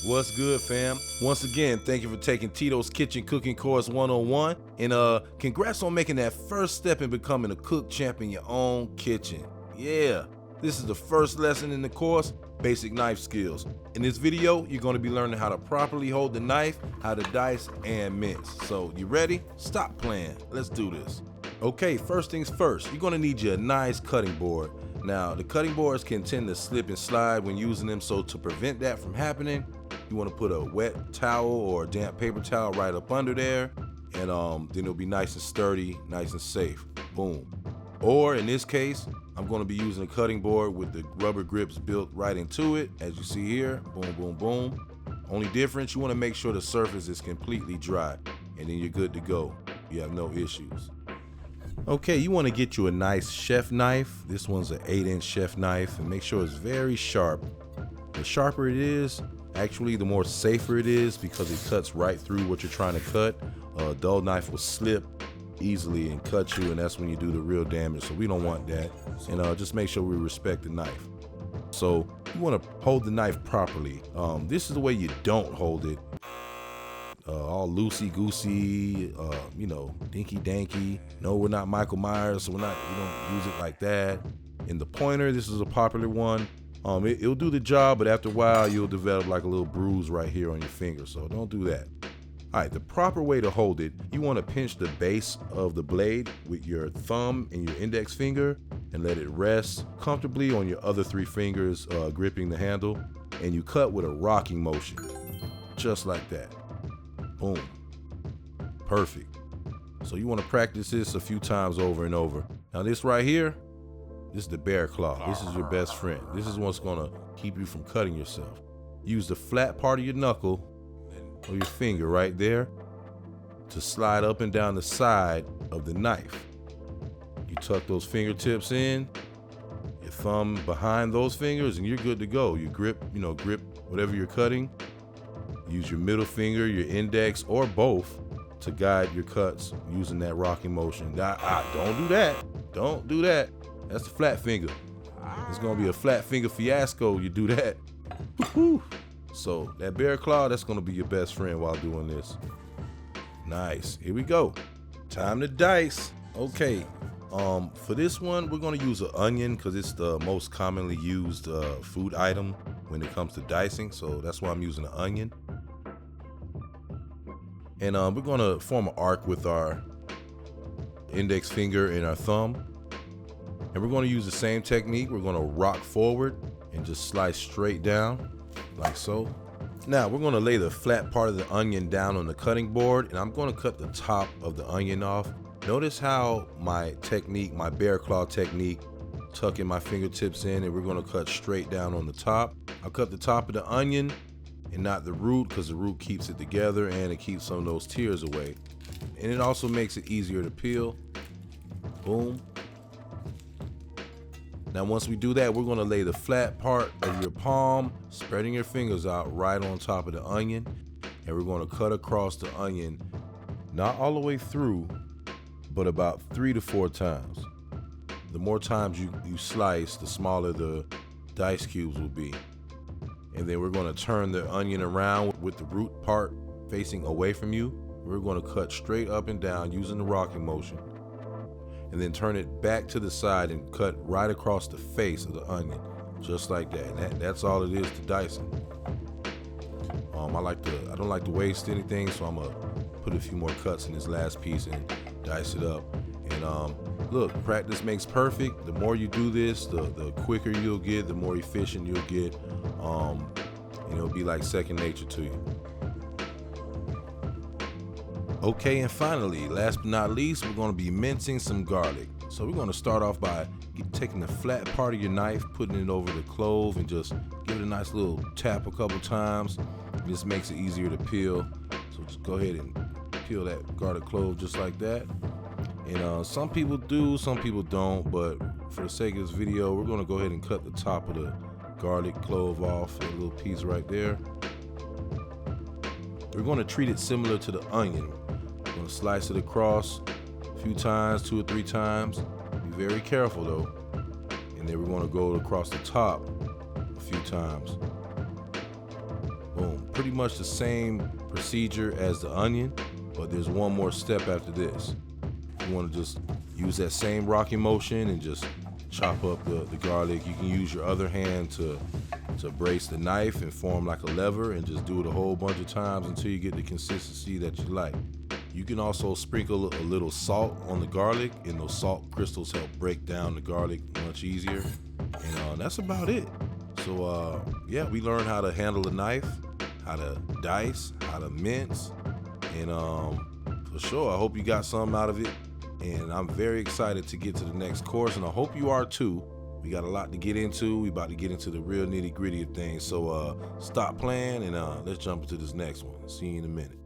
What's good, fam? Once again, thank you for taking Tito's Kitchen Cooking Course 101. And congrats on making that first step in becoming a cook champ in your own kitchen. Yeah, this is the first lesson in the course, Basic Knife Skills. In this video, you're going to be learning how to properly hold the knife, how to dice and mince. So, you ready? Stop playing. Let's do this. Okay, first things first, you're going to need you a nice cutting board. Now, the cutting boards can tend to slip and slide when using them, so to prevent that from happening, you want to put a wet towel or a damp paper towel right up under there, and then it'll be nice and sturdy, nice and safe. Boom. Or in this case, I'm going to be using a cutting board with the rubber grips built right into it, as you see here. Boom, boom, boom. Only difference, you want to make sure the surface is completely dry, and then you're good to go. You have no issues. Okay, you want to get you a nice chef knife. This one's an 8-inch chef knife, and make sure it's very sharp. The sharper it is, actually the more safer it is, because it cuts right through what you're trying to cut. A dull knife will slip easily and cut you, and that's when you do the real damage, so we don't want that. And just make sure we respect the knife. So you want to hold the knife properly. This is the way you don't hold it. All loosey-goosey, dinky-danky. No, we're not Michael Myers, so we don't use it like that. In the pointer, this is a popular one. It'll do the job, but after a while, you'll develop like a little bruise right here on your finger, so don't do that. All right, the proper way to hold it, you want to pinch the base of the blade with your thumb and your index finger and let it rest comfortably on your other 3 fingers gripping the handle, and you cut with a rocking motion, just like that. Boom. Perfect. So you want to practice this a few times over and over. Now this right here, this is the bear claw. This is your best friend. This is what's going to keep you from cutting yourself. Use the flat part of your knuckle or your finger right there to slide up and down the side of the knife. You tuck those fingertips in, your thumb behind those fingers, and you're good to go. You grip whatever you're cutting. Use your middle finger, your index, or both to guide your cuts using that rocking motion. Don't do that. Don't do that. That's the flat finger. It's gonna be a flat finger fiasco. You do that. So that bear claw, that's gonna be your best friend while doing this. Nice. Here we go. Time to dice. Okay. For this one, we're gonna use an onion because it's the most commonly used food item when it comes to dicing. So that's why I'm using an onion. And we're gonna form an arc with our index finger and our thumb. And we're gonna use the same technique. We're gonna rock forward and just slice straight down, like so. Now we're gonna lay the flat part of the onion down on the cutting board, and I'm gonna cut the top of the onion off. Notice how my technique, my bear claw technique, tucking my fingertips in, and we're gonna cut straight down on the top. I'll cut the top of the onion and not the root, because the root keeps it together and it keeps some of those tears away. And it also makes it easier to peel. Boom. Now once we do that, we're gonna lay the flat part of your palm, spreading your fingers out right on top of the onion, and we're gonna cut across the onion, not all the way through, but about 3 to 4 times. The more times you slice, the smaller the dice cubes will be. And then we're gonna turn the onion around with the root part facing away from you. We're gonna cut straight up and down using the rocking motion. And then turn it back to the side and cut right across the face of the onion, just like that. And that's all it is to dicing. I don't like to waste anything, so I'm gonna put a few more cuts in this last piece and dice it up. And look, practice makes perfect. The more you do this, the quicker you'll get, the more efficient you'll get. And it'll be like second nature to you. Okay, and finally, last but not least, we're gonna be mincing some garlic. So we're gonna start off by taking the flat part of your knife, putting it over the clove, and just give it a nice little tap a couple times. This makes it easier to peel. So just go ahead and peel that garlic clove just like that. And some people do, some people don't, but for the sake of this video, we're gonna go ahead and cut the top of the garlic clove off, a little piece right there. We're gonna treat it similar to the onion. We're gonna slice it across a few times, 2 or 3 times. Be very careful though. And then we're gonna go across the top a few times. Boom. pretty much the same procedure as the onion, but there's one more step after this. You want to just use that same rocking motion and just chop up the garlic. You can use your other hand to brace the knife and form like a lever, and just do it a whole bunch of times until you get the consistency that you like. You can also sprinkle a little salt on the garlic, and those salt crystals help break down the garlic much easier. And that's about it. So yeah, we learned how to handle a knife, how to dice, how to mince, and for sure, I hope you got something out of it. And I'm very excited to get to the next course, and I hope you are too. We got a lot to get into. We about to get into the real nitty gritty of things. So stop playing and let's jump into this next one. See you in a minute.